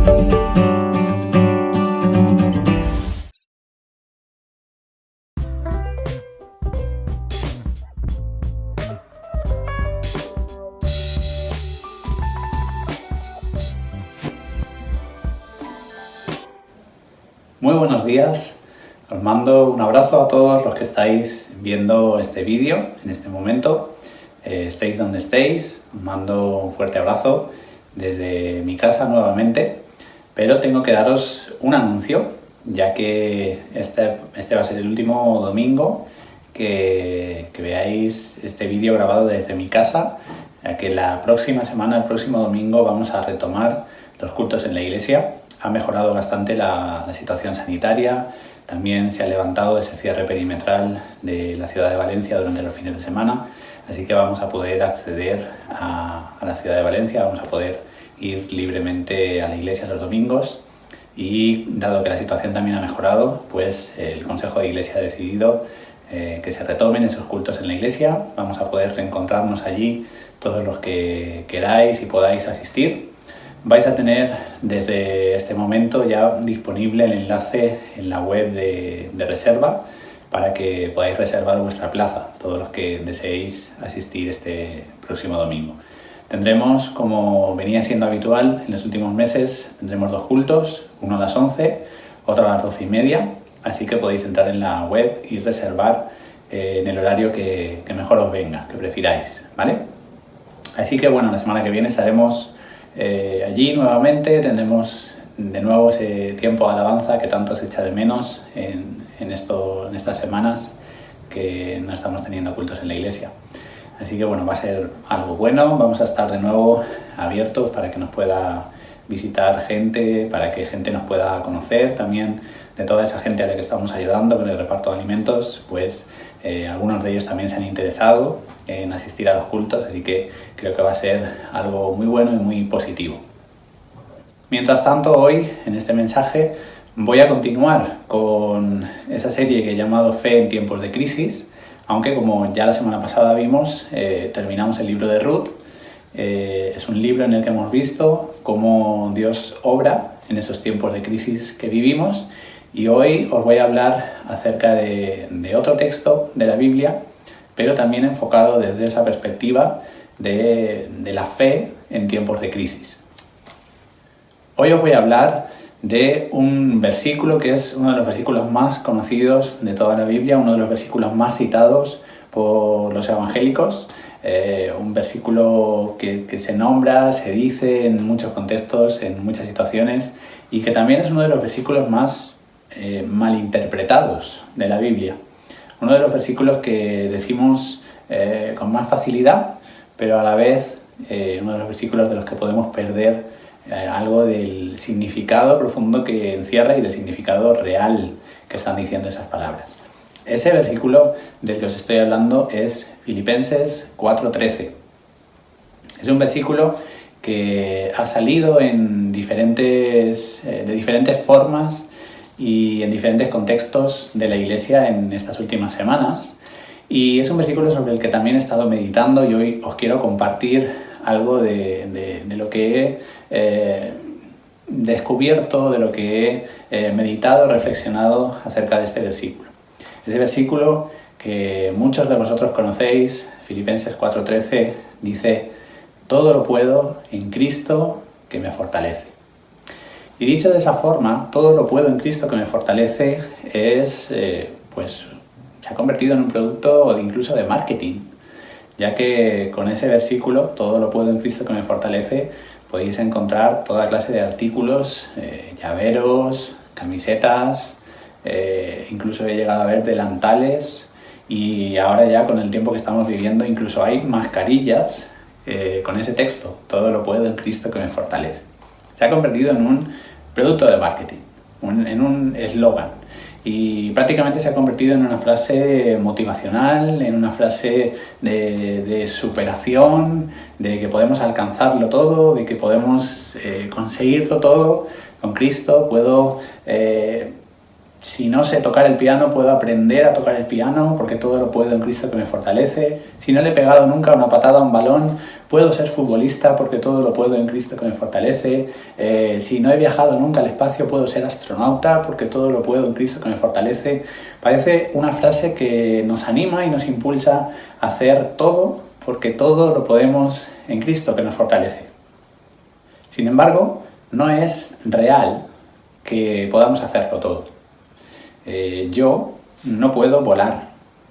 Muy buenos días, os mando un abrazo a todos los que estáis viendo este vídeo en este momento. Estéis donde estéis, os mando un fuerte abrazo desde mi casa nuevamente, pero tengo que daros un anuncio, ya que este va a ser el último domingo que veáis este vídeo grabado desde mi casa, ya que la próxima semana, el próximo domingo, vamos a retomar los cultos en la iglesia. Ha mejorado bastante la situación sanitaria, también se ha levantado ese cierre perimetral de la ciudad de Valencia durante los fines de semana, así que vamos a poder acceder a la ciudad de Valencia, vamos a poder ir libremente a la iglesia los domingos y dado que la situación también ha mejorado, pues el Consejo de Iglesia ha decidido que se retomen esos cultos en la iglesia. Vamos a poder reencontrarnos allí todos los que queráis y podáis asistir. Vais a tener desde este momento ya disponible el enlace en la web de reserva para que podáis reservar vuestra plaza, todos los que deseéis asistir este próximo domingo. Tendremos, como venía siendo habitual en los últimos meses, tendremos 2 cultos, uno a las 11, otro a las 12:30, así que podéis entrar en la web y reservar en el horario que mejor os venga, que prefiráis, ¿vale? Así que bueno, la semana que viene estaremos allí nuevamente, tendremos de nuevo ese tiempo de alabanza que tanto se echa de menos en estas semanas que no estamos teniendo cultos en la iglesia. Así que bueno, va a ser algo bueno, vamos a estar de nuevo abiertos para que nos pueda visitar gente, para que gente nos pueda conocer también de toda esa gente a la que estamos ayudando con el reparto de alimentos, pues algunos de ellos también se han interesado en asistir a los cultos, así que creo que va a ser algo muy bueno y muy positivo. Mientras tanto, hoy en este mensaje voy a continuar con esa serie que he llamado Fe en tiempos de crisis, aunque como ya la semana pasada vimos, terminamos el libro de Ruth. Es un libro en el que hemos visto cómo Dios obra en esos tiempos de crisis que vivimos, y hoy os voy a hablar acerca de otro texto de la Biblia, pero también enfocado desde esa perspectiva de la fe en tiempos de crisis. Hoy os voy a hablar de un versículo que es uno de los versículos más conocidos de toda la Biblia, uno de los versículos más citados por los evangélicos, un versículo que se nombra, se dice en muchos contextos, en muchas situaciones, y que también es uno de los versículos más malinterpretados de la Biblia. Uno de los versículos que decimos con más facilidad, pero a la vez uno de los versículos de los que podemos perder algo del significado profundo que encierra y del significado real que están diciendo esas palabras. Ese versículo del que os estoy hablando es Filipenses 4:13. Es un versículo que ha salido de diferentes formas y en diferentes contextos de la iglesia en estas últimas semanas, y es un versículo sobre el que también he estado meditando, y hoy os quiero compartir algo de lo que he descubierto, de lo que he meditado, reflexionado acerca de este versículo. Ese versículo que muchos de vosotros conocéis, Filipenses 4:13, dice: todo lo puedo en Cristo que me fortalece. Y dicho de esa forma, todo lo puedo en Cristo que me fortalece, se ha convertido en un producto incluso de marketing, ya que con ese versículo, todo lo puedo en Cristo que me fortalece, podéis encontrar toda clase de artículos, llaveros, camisetas, incluso he llegado a ver delantales, y ahora ya con el tiempo que estamos viviendo incluso hay mascarillas con ese texto: todo lo puedo en Cristo que me fortalece. Se ha convertido en un producto de marketing, en un eslogan, y prácticamente se ha convertido en una frase motivacional, en una frase de superación, de que podemos alcanzarlo todo, de que podemos conseguirlo todo. Con Cristo puedo Si no sé tocar el piano, puedo aprender a tocar el piano porque todo lo puedo en Cristo que me fortalece. Si no le he pegado nunca una patada a un balón, puedo ser futbolista porque todo lo puedo en Cristo que me fortalece. Si no he viajado nunca al espacio, puedo ser astronauta porque todo lo puedo en Cristo que me fortalece. Parece una frase que nos anima y nos impulsa a hacer todo porque todo lo podemos en Cristo que nos fortalece. Sin embargo, no es real que podamos hacerlo todo. Yo no puedo volar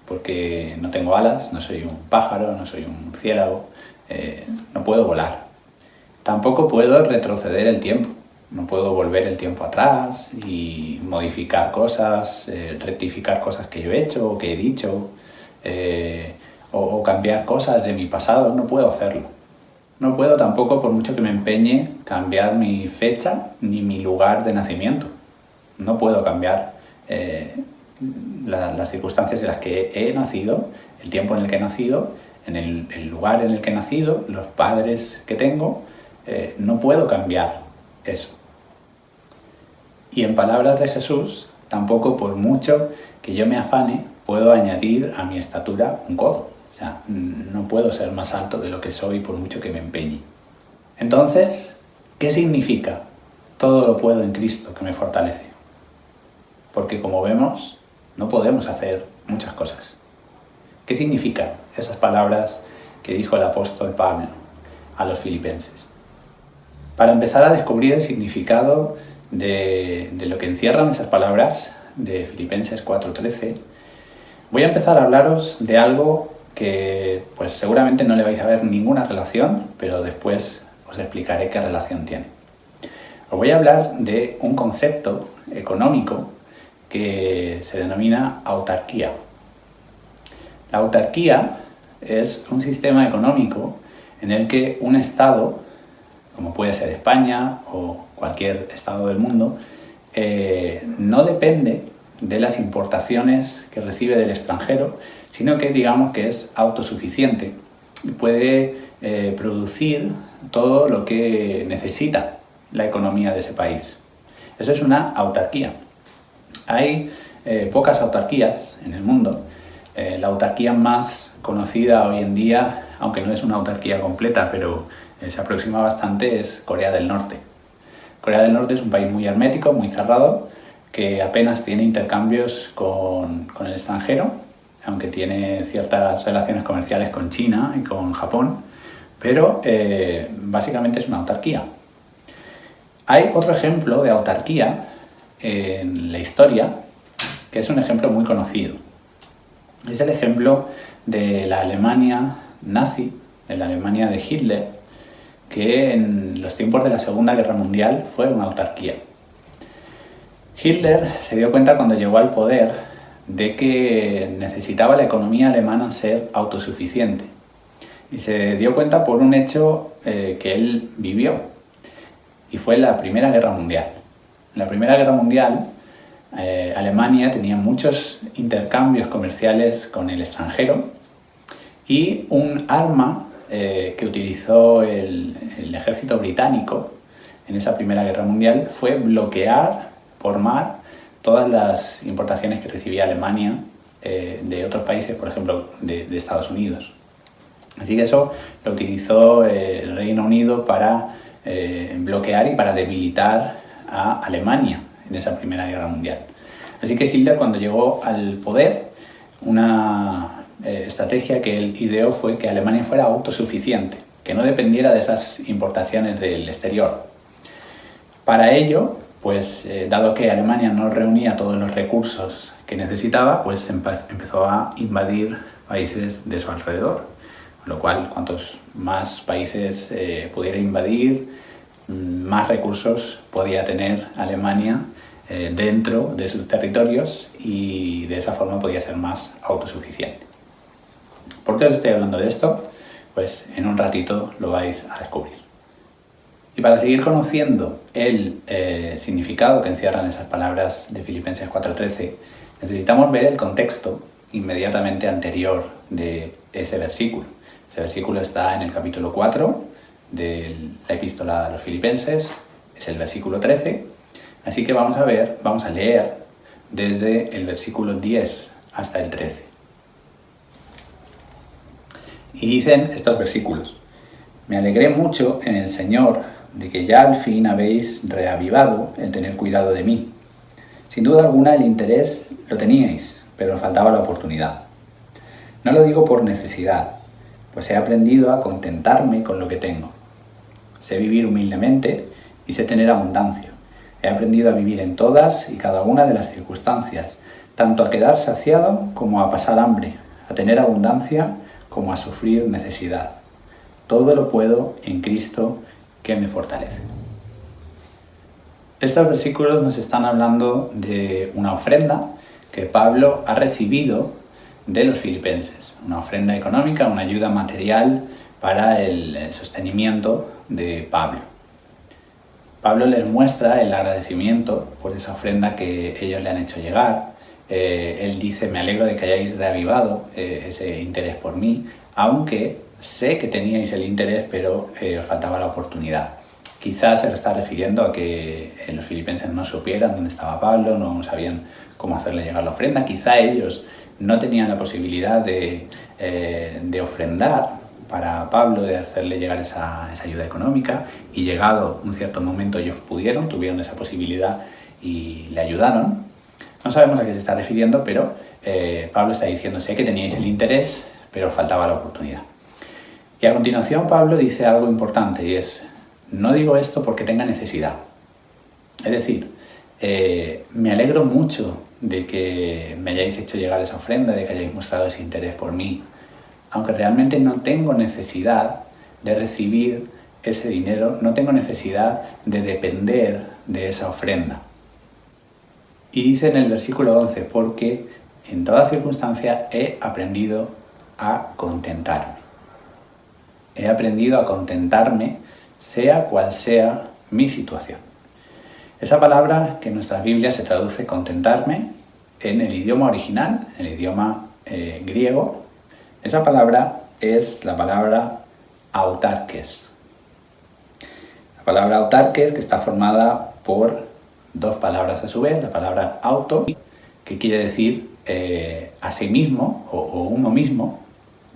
porque no tengo alas, no soy un pájaro, no soy un murciélago, no puedo volar. Tampoco puedo retroceder el tiempo, no puedo volver el tiempo atrás y modificar cosas, rectificar cosas que yo he hecho o que he dicho, o cambiar cosas de mi pasado, no puedo hacerlo. No puedo tampoco, por mucho que me empeñe, cambiar mi fecha ni mi lugar de nacimiento. No puedo cambiar las circunstancias en las que he nacido, el tiempo en el que he nacido, en el lugar en el que he nacido, los padres que tengo, no puedo cambiar eso. Y en palabras de Jesús, tampoco por mucho que yo me afane, puedo añadir a mi estatura un codo. O sea, no puedo ser más alto de lo que soy por mucho que me empeñe. Entonces, ¿qué significa? Todo lo puedo en Cristo que me fortalece. Porque como vemos, no podemos hacer muchas cosas. ¿Qué significan esas palabras que dijo el apóstol Pablo a los filipenses? Para empezar a descubrir el significado de lo que encierran esas palabras de Filipenses 4:13, voy a empezar a hablaros de algo que pues seguramente no le vais a ver ninguna relación, pero después os explicaré qué relación tiene. Os voy a hablar de un concepto económico que se denomina autarquía. La autarquía es un sistema económico en el que un Estado, como puede ser España o cualquier Estado del mundo, no depende de las importaciones que recibe del extranjero, sino que digamos que es autosuficiente y puede producir todo lo que necesita la economía de ese país. Eso es una autarquía. Hay pocas autarquías en el mundo. La autarquía más conocida hoy en día, aunque no es una autarquía completa, pero se aproxima bastante, es Corea del Norte. Corea del Norte es un país muy hermético, muy cerrado, que apenas tiene intercambios con el extranjero, aunque tiene ciertas relaciones comerciales con China y con Japón, pero básicamente es una autarquía. Hay otro ejemplo de autarquía en la historia, que es un ejemplo muy conocido. Es el ejemplo de la Alemania nazi, de la Alemania de Hitler, que en los tiempos de la Segunda Guerra Mundial fue una autarquía. Hitler se dio cuenta cuando llegó al poder de que necesitaba la economía alemana ser autosuficiente. Y se dio cuenta por un hecho que él vivió, y fue la Primera Guerra Mundial. En la Primera Guerra Mundial, Alemania tenía muchos intercambios comerciales con el extranjero y un arma que utilizó el ejército británico en esa Primera Guerra Mundial fue bloquear por mar todas las importaciones que recibía Alemania de otros países, por ejemplo, de Estados Unidos. Así que eso lo utilizó el Reino Unido para bloquear y para debilitar a Alemania en esa Primera Guerra Mundial. Así que Hitler, cuando llegó al poder, una estrategia que él ideó fue que Alemania fuera autosuficiente, que no dependiera de esas importaciones del exterior. Para ello, pues dado que Alemania no reunía todos los recursos que necesitaba, pues empezó a invadir países de su alrededor. Con lo cual, cuantos más países pudiera invadir, más recursos podía tener Alemania dentro de sus territorios y de esa forma podía ser más autosuficiente. ¿Por qué os estoy hablando de esto? Pues en un ratito lo vais a descubrir. Y para seguir conociendo el significado que encierran esas palabras de Filipenses 4:13, necesitamos ver el contexto inmediatamente anterior de ese versículo. Ese versículo está en el capítulo 4 de la epístola a los Filipenses, es el versículo 13, así que vamos a leer desde el versículo 10 hasta el 13. Y dicen estos versículos: me alegré mucho en el Señor de que ya al fin habéis reavivado el tener cuidado de mí. Sin duda alguna el interés lo teníais, pero faltaba la oportunidad. No lo digo por necesidad, pues he aprendido a contentarme con lo que tengo. Sé vivir humildemente y sé tener abundancia. He aprendido a vivir en todas y cada una de las circunstancias, tanto a quedar saciado como a pasar hambre, a tener abundancia como a sufrir necesidad. Todo lo puedo en Cristo que me fortalece. Estos versículos nos están hablando de una ofrenda que Pablo ha recibido de los filipenses. Una ofrenda económica, una ayuda material para el sostenimiento de Pablo. Pablo les muestra el agradecimiento por esa ofrenda que ellos le han hecho llegar. Él dice: me alegro de que hayáis reavivado ese interés por mí, aunque sé que teníais el interés, pero os faltaba la oportunidad. Quizás se le está refiriendo a que los filipenses no supieran dónde estaba Pablo, no sabían cómo hacerle llegar la ofrenda. Quizá ellos no tenían la posibilidad de ofrendar para Pablo, de hacerle llegar esa ayuda económica, y llegado un cierto momento ellos tuvieron esa posibilidad y le ayudaron. No sabemos a qué se está refiriendo, pero Pablo está diciendo: sé que teníais el interés, pero faltaba la oportunidad. Y a continuación Pablo dice algo importante, y es: no digo esto porque tenga necesidad. Es decir, me alegro mucho de que me hayáis hecho llegar esa ofrenda, de que hayáis mostrado ese interés por mí, aunque realmente no tengo necesidad de recibir ese dinero, no tengo necesidad de depender de esa ofrenda. Y dice en el versículo 11: porque en toda circunstancia he aprendido a contentarme. He aprendido a contentarme sea cual sea mi situación. Esa palabra que en nuestras Biblias se traduce contentarme, en el idioma original, en el idioma griego, esa palabra es la palabra autarkes. La palabra autarkes, que está formada por dos palabras a su vez: la palabra auto, que quiere decir a sí mismo o uno mismo.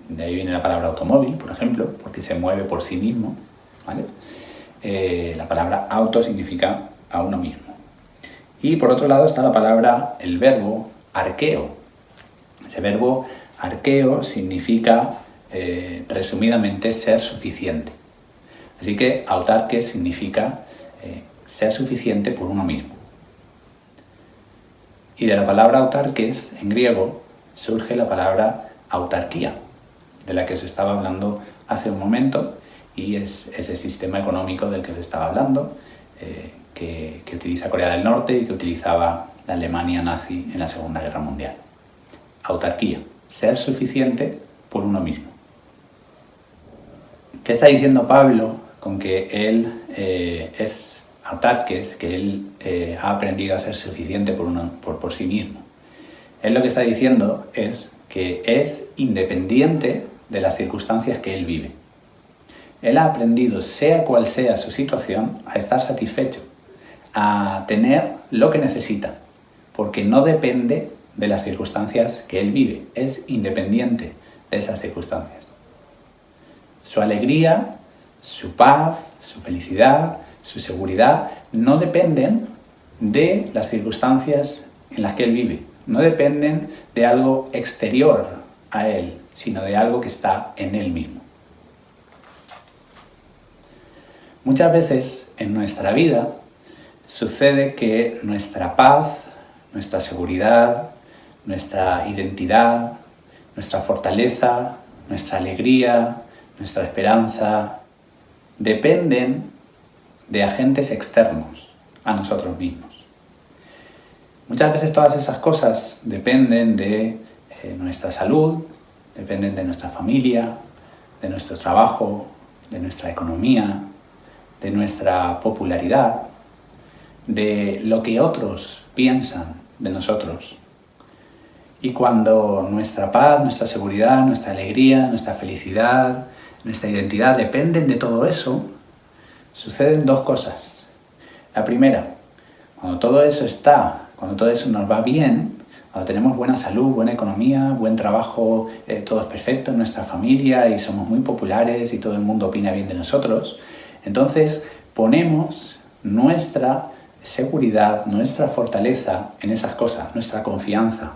De ahí viene la palabra automóvil, por ejemplo, porque se mueve por sí mismo, ¿vale? La palabra auto significa a uno mismo. Y por otro lado está la palabra, el verbo arqueo. Ese verbo arqueo significa, resumidamente, ser suficiente. Así que autarque significa ser suficiente por uno mismo. Y de la palabra autarques, en griego, surge la palabra autarquía, de la que os estaba hablando hace un momento, y es ese sistema económico del que os estaba hablando, que utiliza Corea del Norte y que utilizaba la Alemania nazi en la Segunda Guerra Mundial. Autarquía, ser suficiente por uno mismo. ¿Qué está diciendo Pablo con que él es autarques, que él ha aprendido a ser suficiente por sí mismo? Él lo que está diciendo es que es independiente de las circunstancias que él vive. Él ha aprendido, sea cual sea su situación, a estar satisfecho, a tener lo que necesita, porque no depende de las circunstancias que él vive, es independiente de esas circunstancias. Su alegría, su paz, su felicidad, su seguridad no dependen de las circunstancias en las que él vive, no dependen de algo exterior a él, sino de algo que está en él mismo. Muchas veces en nuestra vida sucede que nuestra paz, nuestra seguridad, nuestra identidad, nuestra fortaleza, nuestra alegría, nuestra esperanza, dependen de agentes externos a nosotros mismos. Muchas veces todas esas cosas dependen de nuestra salud, dependen de nuestra familia, de nuestro trabajo, de nuestra economía, de nuestra popularidad, de lo que otros piensan de nosotros. Y cuando nuestra paz, nuestra seguridad, nuestra alegría, nuestra felicidad, nuestra identidad dependen de todo eso, suceden dos cosas. La primera, cuando todo eso está cuando todo eso nos va bien, cuando tenemos buena salud, buena economía, buen trabajo, todo es perfecto en nuestra familia y somos muy populares y todo el mundo opina bien de nosotros, entonces ponemos nuestra seguridad, nuestra fortaleza en esas cosas, nuestra confianza.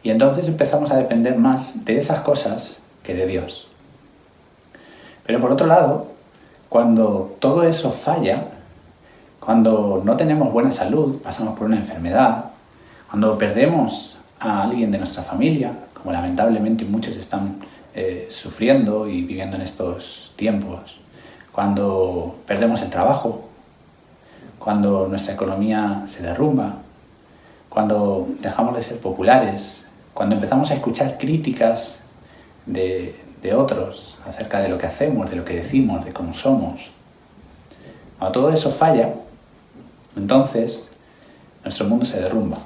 Y entonces empezamos a depender más de esas cosas que de Dios. Pero por otro lado, cuando todo eso falla, cuando no tenemos buena salud, pasamos por una enfermedad, cuando perdemos a alguien de nuestra familia, como lamentablemente muchos están sufriendo y viviendo en estos tiempos, cuando perdemos el trabajo, cuando nuestra economía se derrumba, cuando dejamos de ser populares, cuando empezamos a escuchar críticas de otros acerca de lo que hacemos, de lo que decimos, de cómo somos, cuando todo eso falla, entonces nuestro mundo se derrumba.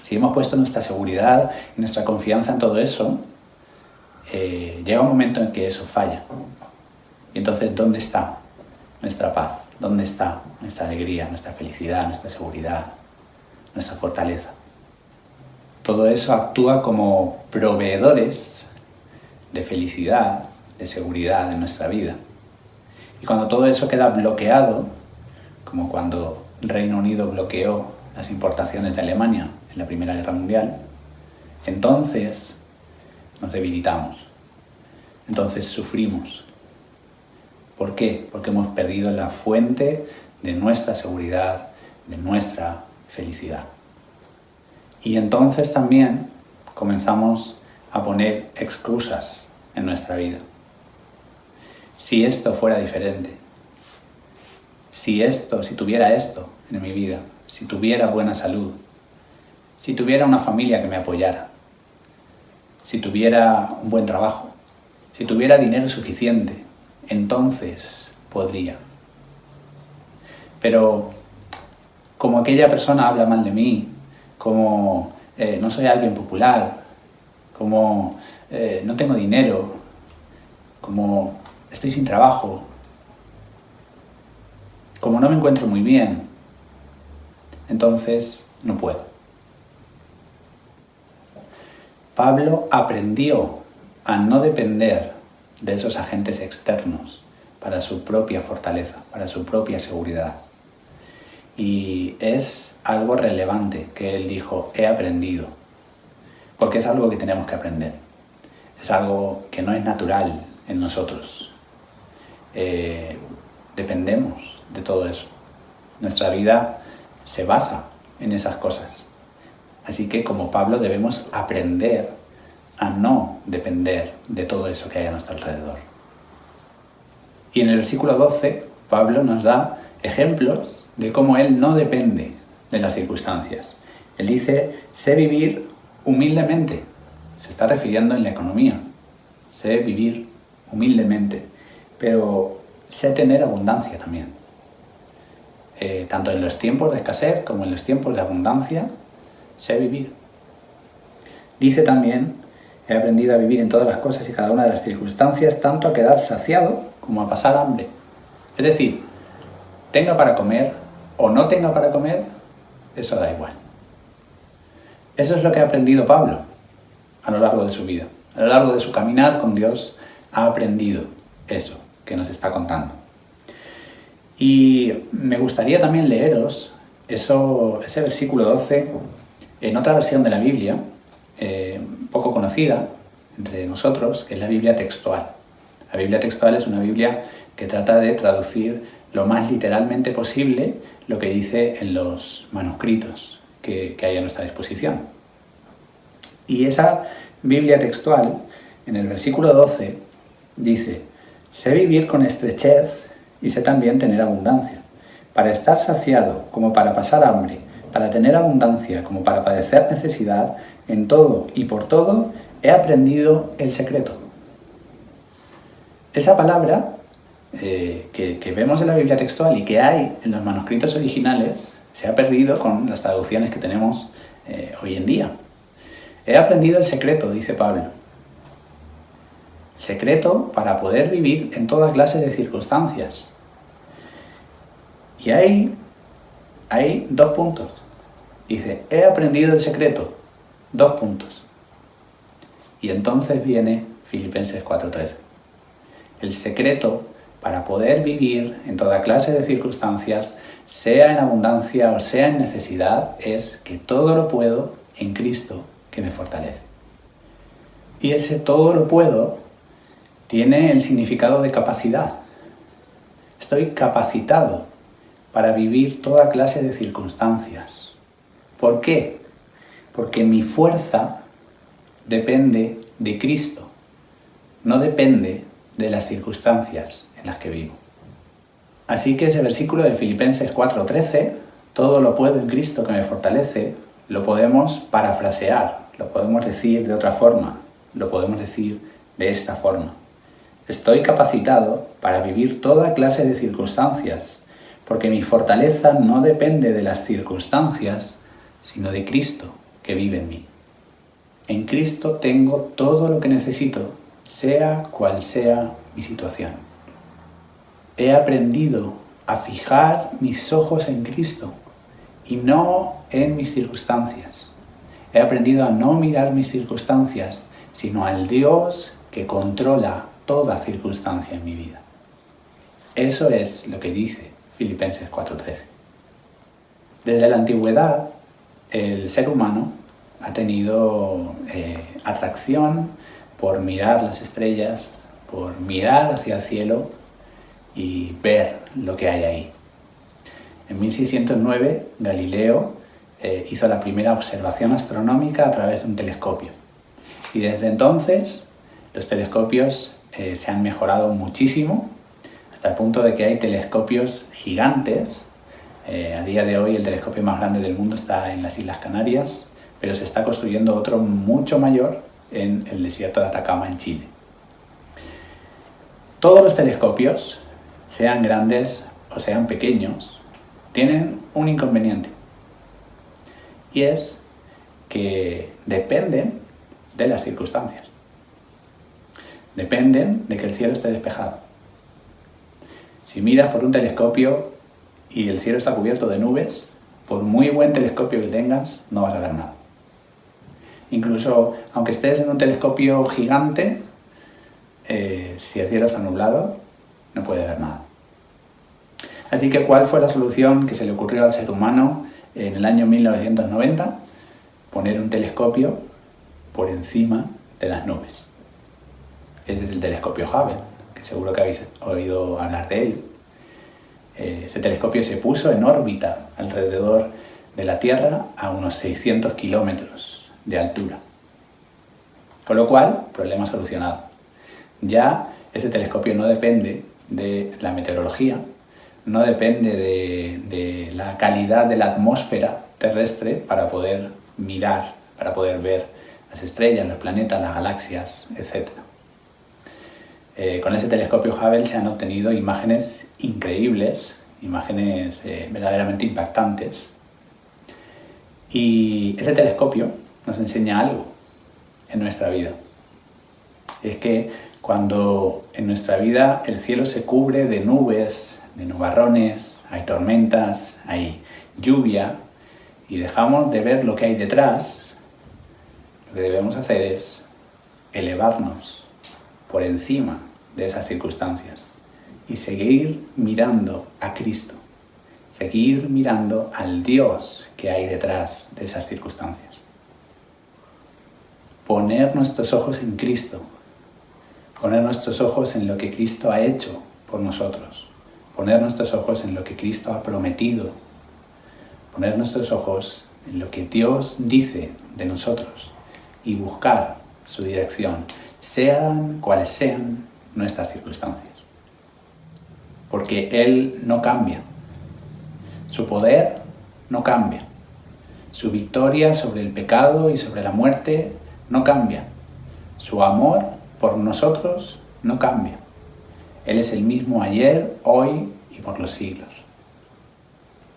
Si hemos puesto nuestra seguridad y nuestra confianza en todo eso, llega un momento en que eso falla. Y entonces, ¿dónde está nuestra paz? ¿Dónde está nuestra alegría, nuestra felicidad, nuestra seguridad, nuestra fortaleza? Todo eso actúa como proveedores de felicidad, de seguridad en nuestra vida. Y cuando todo eso queda bloqueado, como cuando Reino Unido bloqueó las importaciones de Alemania en la Primera Guerra Mundial, entonces nos debilitamos, entonces sufrimos. ¿Por qué? Porque hemos perdido la fuente de nuestra seguridad, de nuestra felicidad. Y entonces también comenzamos a poner excusas en nuestra vida. Si esto fuera diferente, si tuviera esto en mi vida, si tuviera buena salud, si tuviera una familia que me apoyara, si tuviera un buen trabajo, si tuviera dinero suficiente, entonces podría. Pero como aquella persona habla mal de mí, como no soy alguien popular, como no tengo dinero, como estoy sin trabajo, como no me encuentro muy bien, entonces no puedo. Pablo aprendió a no depender de esos agentes externos para su propia fortaleza, para su propia seguridad. Y es algo relevante que él dijo, he aprendido, porque es algo que tenemos que aprender. Es algo que no es natural en nosotros. Dependemos de todo eso. Nuestra vida se basa en esas cosas. Así que como Pablo debemos aprender a no depender de todo eso que hay a nuestro alrededor. Y en el versículo 12, Pablo nos da ejemplos de cómo él no depende de las circunstancias. Él dice, sé vivir humildemente. Se está refiriendo en la economía. Sé vivir humildemente, pero sé tener abundancia también. Tanto en los tiempos de escasez como en los tiempos de abundancia, sé vivir. Dice también, he aprendido a vivir en todas las cosas y cada una de las circunstancias, tanto a quedar saciado como a pasar hambre. Es decir, tenga para comer o no tenga para comer, eso da igual. Eso es lo que ha aprendido Pablo a lo largo de su vida. A lo largo de su caminar con Dios ha aprendido eso que nos está contando. Y me gustaría también leeros ese versículo 12 en otra versión de la Biblia, poco conocida entre nosotros, que es la Biblia textual. La Biblia textual es una Biblia que trata de traducir lo más literalmente posible lo que dice en los manuscritos que hay a nuestra disposición. Y esa Biblia textual, en el versículo 12, dice, sé vivir con estrechez y sé también tener abundancia, para estar saciado como para pasar hambre, para tener abundancia como para padecer necesidad, en todo y por todo he aprendido el secreto. Esa palabra que vemos en la Biblia textual y que hay en los manuscritos originales se ha perdido con las traducciones que tenemos hoy en día. He aprendido el secreto, dice Pablo. El secreto para poder vivir en toda clase de circunstancias. Y hay dos puntos. Dice, he aprendido el secreto. 2 puntos. Y entonces viene Filipenses 4:13. El secreto para poder vivir en toda clase de circunstancias, sea en abundancia o sea en necesidad, es que todo lo puedo en Cristo que me fortalece. Y ese todo lo puedo tiene el significado de capacidad. Estoy capacitado para vivir toda clase de circunstancias. ¿Por qué? Porque mi fuerza depende de Cristo, no depende de las circunstancias en las que vivo. Así que ese versículo de Filipenses 4:13, todo lo puedo en Cristo que me fortalece, lo podemos parafrasear, lo podemos decir de otra forma, lo podemos decir de esta forma. Estoy capacitado para vivir toda clase de circunstancias, porque mi fortaleza no depende de las circunstancias, sino de Cristo que vive en mí. En Cristo tengo todo lo que necesito, sea cual sea mi situación. He aprendido a fijar mis ojos en Cristo y no en mis circunstancias. He aprendido a no mirar mis circunstancias, sino al Dios que controla toda circunstancia en mi vida. Eso es lo que dice Filipenses 4:13. Desde la antigüedad, el ser humano ha tenido atracción por mirar las estrellas, por mirar hacia el cielo y ver lo que hay ahí. En 1609, Galileo hizo la primera observación astronómica a través de un telescopio. Y desde entonces, los telescopios se han mejorado muchísimo, hasta el punto de que hay telescopios gigantes. A día de hoy, el telescopio más grande del mundo está en las Islas Canarias, pero se está construyendo otro mucho mayor en el desierto de Atacama, en Chile. Todos los telescopios, sean grandes o sean pequeños, tienen un inconveniente. Y es que dependen de las circunstancias. Dependen de que el cielo esté despejado. Si miras por un telescopio y el cielo está cubierto de nubes, por muy buen telescopio que tengas, no vas a ver nada. Incluso aunque estés en un telescopio gigante, si el cielo está nublado, no puedes ver nada. Así que, ¿cuál fue la solución que se le ocurrió al ser humano en el año 1990? Poner un telescopio por encima de las nubes. Ese es el telescopio Hubble, que seguro que habéis oído hablar de él. Ese telescopio se puso en órbita alrededor de la Tierra a unos 600 kilómetros de altura. Con lo cual, problema solucionado. Ya ese telescopio no depende de la meteorología, no depende de la calidad de la atmósfera terrestre para poder mirar, para poder ver las estrellas, los planetas, las galaxias, etc. Con ese telescopio Hubble se han obtenido imágenes increíbles, imágenes verdaderamente impactantes. Y ese telescopio nos enseña algo en nuestra vida. Es que cuando en nuestra vida el cielo se cubre de nubes, de nubarrones, hay tormentas, hay lluvia, y dejamos de ver lo que hay detrás, lo que debemos hacer es elevarnos por encima de esas circunstancias y seguir mirando a Cristo, seguir mirando al Dios que hay detrás de esas circunstancias. Poner nuestros ojos en Cristo, poner nuestros ojos en lo que Cristo ha hecho por nosotros, poner nuestros ojos en lo que Cristo ha prometido, poner nuestros ojos en lo que Dios dice de nosotros y buscar su dirección, sean cuales sean nuestras circunstancias. Porque Él no cambia, su poder no cambia, su victoria sobre el pecado y sobre la muerte no cambia, su amor por nosotros no cambia. Él es el mismo ayer, hoy y por los siglos.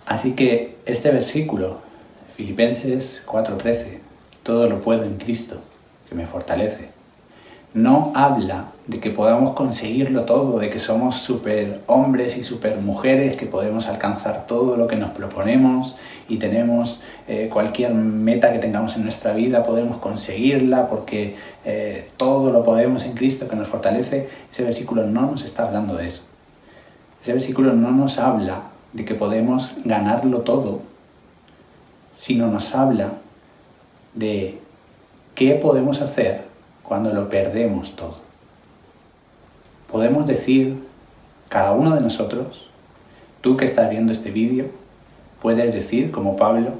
Así que este versículo, Filipenses 4:13, todo lo puedo en Cristo que me fortalece, no habla de que podamos conseguirlo todo, de que somos super hombres y super mujeres, que podemos alcanzar todo lo que nos proponemos y tenemos cualquier meta que tengamos en nuestra vida, podemos conseguirla porque todo lo podemos en Cristo que nos fortalece. Ese versículo no nos está hablando de eso. Ese versículo no nos habla de que podemos ganarlo todo, sino nos habla de qué podemos hacer cuando lo perdemos todo. Podemos decir, cada uno de nosotros, tú que estás viendo este vídeo, puedes decir, como Pablo,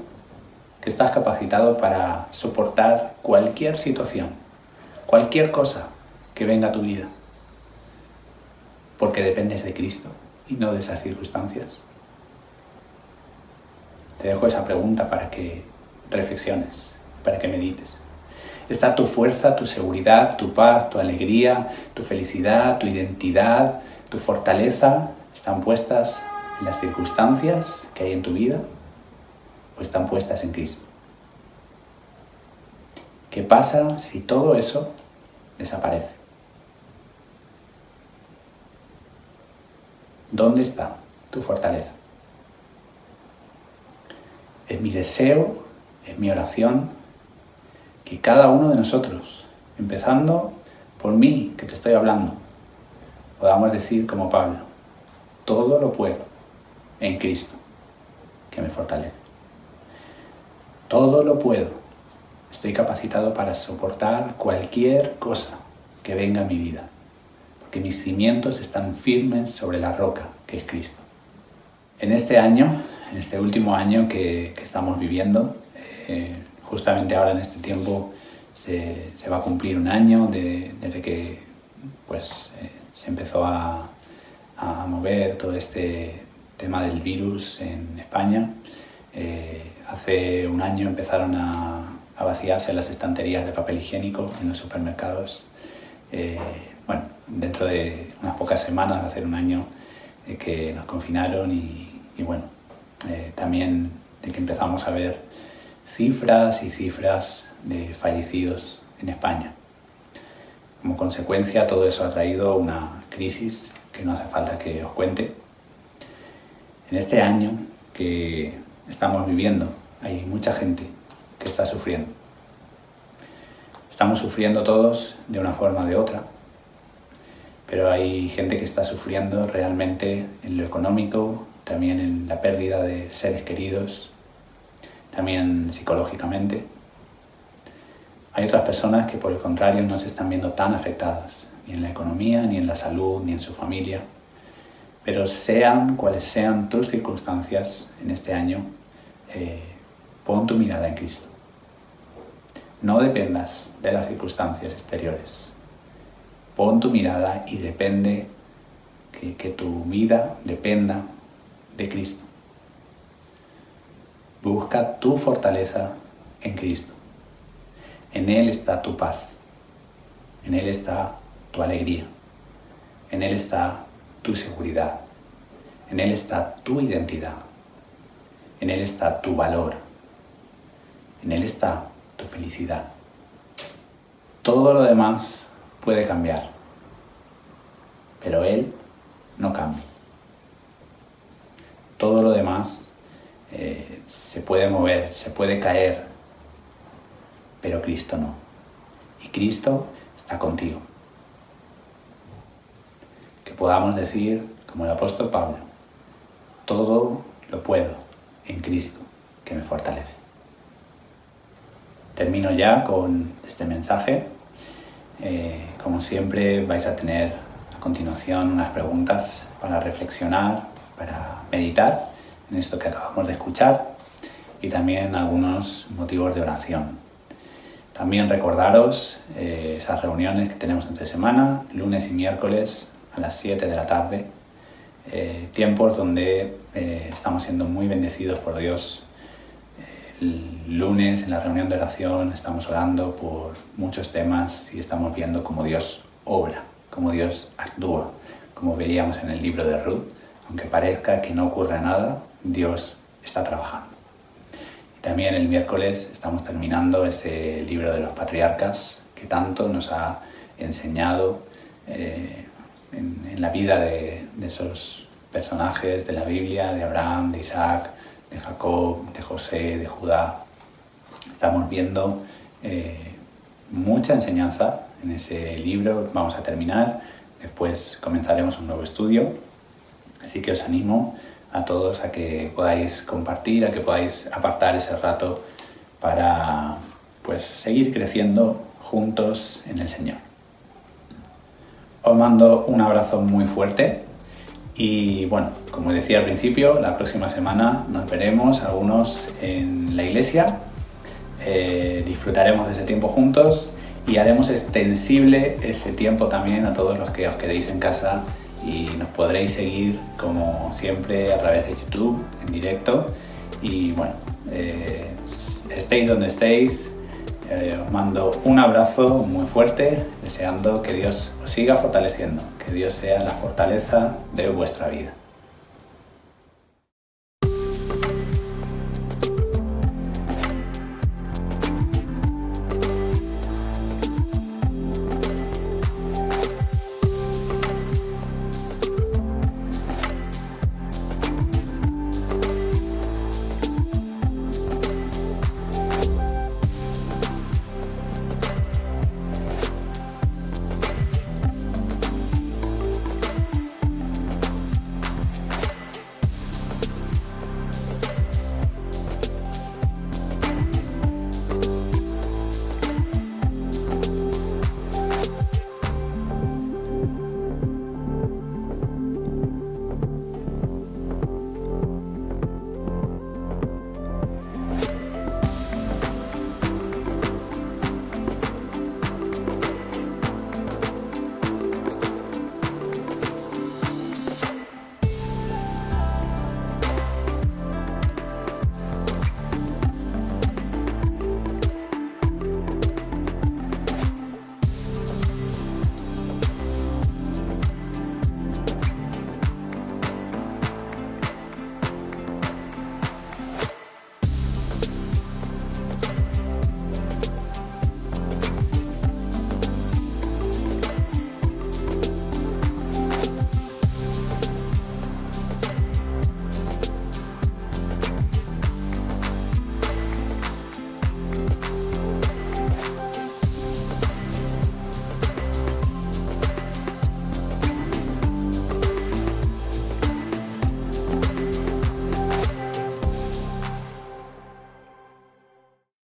que estás capacitado para soportar cualquier situación, cualquier cosa que venga a tu vida, porque dependes de Cristo y no de esas circunstancias. Te dejo esa pregunta para que reflexiones, para que medites. ¿Está tu fuerza, tu seguridad, tu paz, tu alegría, tu felicidad, tu identidad, tu fortaleza, están puestas en las circunstancias que hay en tu vida o están puestas en Cristo? ¿Qué pasa si todo eso desaparece? ¿Dónde está tu fortaleza? Es mi deseo, es mi oración, que cada uno de nosotros, empezando por mí, que te estoy hablando, podamos decir como Pablo, todo lo puedo en Cristo, que me fortalece. Todo lo puedo. Estoy capacitado para soportar cualquier cosa que venga a mi vida, porque mis cimientos están firmes sobre la roca, que es Cristo. En este año, en este último año que estamos viviendo, justamente ahora en este tiempo se va a cumplir un año desde que se empezó a mover todo este tema del virus en España. Hace un año empezaron a vaciarse las estanterías de papel higiénico en los supermercados. Dentro de unas pocas semanas va a ser un año que nos confinaron y también de que empezamos a ver cifras y cifras de fallecidos en España. Como consecuencia, todo eso ha traído una crisis que no hace falta que os cuente. En este año que estamos viviendo hay mucha gente que está sufriendo. Estamos sufriendo todos de una forma o de otra, pero hay gente que está sufriendo realmente en lo económico, también en la pérdida de seres queridos, también psicológicamente. Hay otras personas que por el contrario no se están viendo tan afectadas, ni en la economía, ni en la salud, ni en su familia. Pero sean cuales sean tus circunstancias en este año, pon tu mirada en Cristo. No dependas de las circunstancias exteriores. Pon tu mirada y depende, que tu vida dependa de Cristo. Busca tu fortaleza en Cristo. En Él está tu paz. En Él está tu alegría. En Él está tu seguridad. En Él está tu identidad. En Él está tu valor. En Él está tu felicidad. Todo lo demás puede cambiar, pero Él no cambia. Todo lo demás se puede mover, se puede caer, pero Cristo no. Y Cristo está contigo. Que podamos decir, como el apóstol Pablo, todo lo puedo en Cristo que me fortalece. Termino ya con este mensaje. Como siempre vais a tener a continuación unas preguntas para reflexionar, para meditar en esto que acabamos de escuchar y también algunos motivos de oración. También recordaros esas reuniones que tenemos entre semana, lunes y miércoles a las 7 de la tarde, tiempos donde estamos siendo muy bendecidos por Dios. El lunes en la reunión de oración estamos orando por muchos temas y estamos viendo cómo Dios obra, cómo Dios actúa, como veíamos en el libro de Ruth. Aunque parezca que no ocurre nada, Dios está trabajando. Y también el miércoles estamos terminando ese libro de los patriarcas que tanto nos ha enseñado en la vida de esos personajes de la Biblia, de Abraham, de Isaac, de Jacob, de José, de Judá. Estamos viendo mucha enseñanza en ese libro. Vamos a terminar, después comenzaremos un nuevo estudio, así que os animo a todos a que podáis compartir, a que podáis apartar ese rato para pues seguir creciendo juntos en el Señor. Os mando un abrazo muy fuerte y bueno, como decía al principio, la próxima semana nos veremos algunos en la iglesia, disfrutaremos de ese tiempo juntos y haremos extensible ese tiempo también a todos los que os quedéis en casa y nos podréis seguir como siempre a través de YouTube en directo y bueno, estéis donde estéis. Os mando un abrazo muy fuerte, deseando que Dios os siga fortaleciendo, que Dios sea la fortaleza de vuestra vida.